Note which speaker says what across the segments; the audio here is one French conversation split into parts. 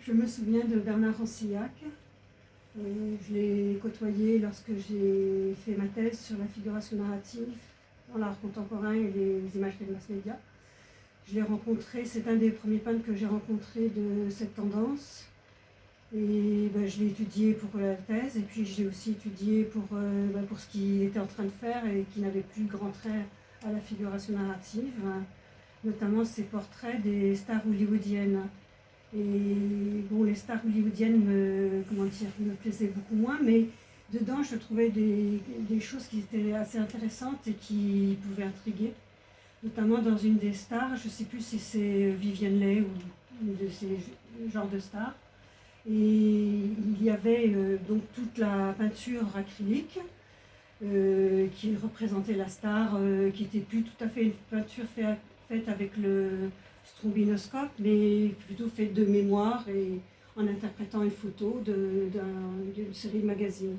Speaker 1: Je me souviens de Bernard Rancillac. Je l'ai côtoyé lorsque j'ai fait ma thèse sur la figuration narrative dans l'art contemporain et les images de mass média. Je l'ai rencontré, c'est un des premiers peintres que j'ai rencontré de cette tendance. Et je l'ai étudié pour la thèse, et puis je l'ai aussi étudié pour ce qu'il était en train de faire et qui n'avait plus grand trait à la figuration narrative, notamment ses portraits des stars hollywoodiennes. Et bon, les stars hollywoodiennes me plaisaient beaucoup moins, mais dedans je trouvais des choses qui étaient assez intéressantes et qui pouvaient intriguer. Notamment dans une des stars, je ne sais plus si c'est Vivienne Leigh ou une de ces genres de stars. Et il y avait donc toute la peinture acrylique qui représentait la star, qui n'était plus tout à fait une peinture faite avec le strombinoscope, mais plutôt faite de mémoire et en interprétant une photo d'une série de magazines.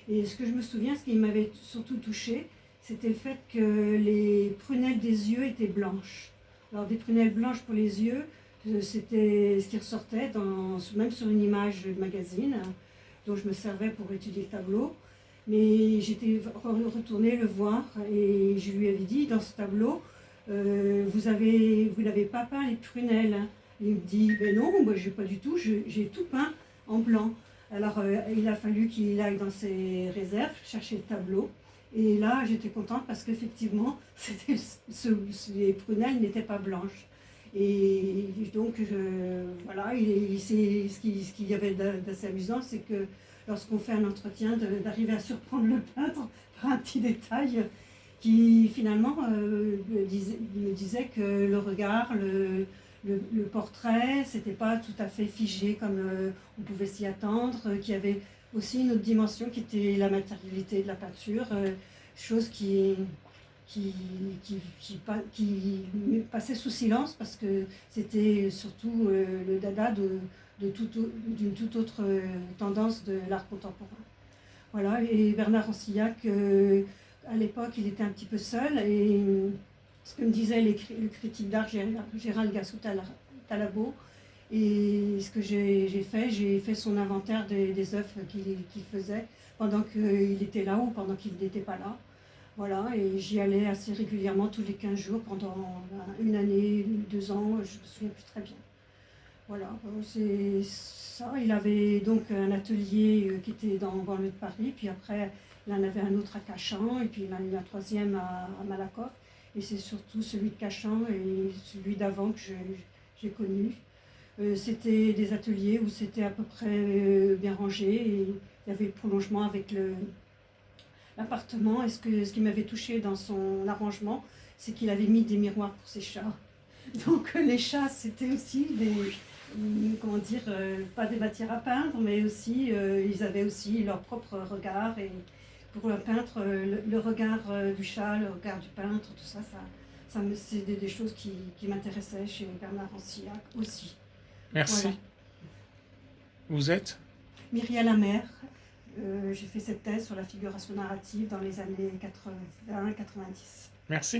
Speaker 1: Et ce que je me souviens, ce qui m'avait surtout touchée, c'était le fait que les prunelles des yeux étaient blanches. Alors des prunelles blanches pour les yeux, c'était ce qui ressortait même sur une image de magazine dont je me servais pour étudier le tableau. Mais j'étais retournée le voir et je lui avais dit, dans ce tableau, vous n'avez pas peint les prunelles. Il me dit, ben non, moi, pas du tout, j'ai tout peint en blanc. Alors il a fallu qu'il aille dans ses réserves chercher le tableau. Et là, j'étais contente parce qu'effectivement, les prunelles n'étaient pas blanches. Et donc, voilà, ce qu'il y avait d'assez amusant, c'est que lorsqu'on fait un entretien, d'arriver à surprendre le peintre par un petit détail qui finalement me disait que le regard, le portrait, c'était pas tout à fait figé comme on pouvait s'y attendre, qu'il y avait aussi une autre dimension qui était la matérialité de la peinture, chose qui passait sous silence parce que c'était surtout le dada d'une toute autre tendance de l'art contemporain. Voilà, et Bernard Rancillac, à l'époque, il était un petit peu seul, et ce que me disait le critique d'art Gérald Gassou-Talabo, et ce que j'ai fait son inventaire des œuvres qu'il faisait pendant qu'il était là ou pendant qu'il n'était pas là. Voilà, et j'y allais assez régulièrement, tous les 15 jours, pendant une année, 2 ans, je ne me souviens plus très bien. Voilà, c'est ça. Il avait donc un atelier qui était dans le banlieue de Paris, puis après, il en avait un autre à Cachan, et puis il en a eu un troisième à Malakoff. Et c'est surtout celui de Cachan et celui d'avant que j'ai connu. C'était des ateliers où c'était à peu près bien rangé, et il y avait le prolongement avec l'appartement. Et ce qui m'avait touché dans son arrangement, c'est qu'il avait mis des miroirs pour ses chats. Donc les chats, c'était aussi pas des matières à peindre, mais aussi ils avaient aussi leur propre regard. Et pour le peintre, le regard du chat, le regard du peintre, tout ça, c'est des choses qui m'intéressaient chez Bernard Rancillac aussi.
Speaker 2: Merci.
Speaker 1: Voilà.
Speaker 2: Vous êtes
Speaker 1: Myriel Amer. J'ai fait cette thèse sur la figuration narrative dans les années 80-90.
Speaker 2: Merci.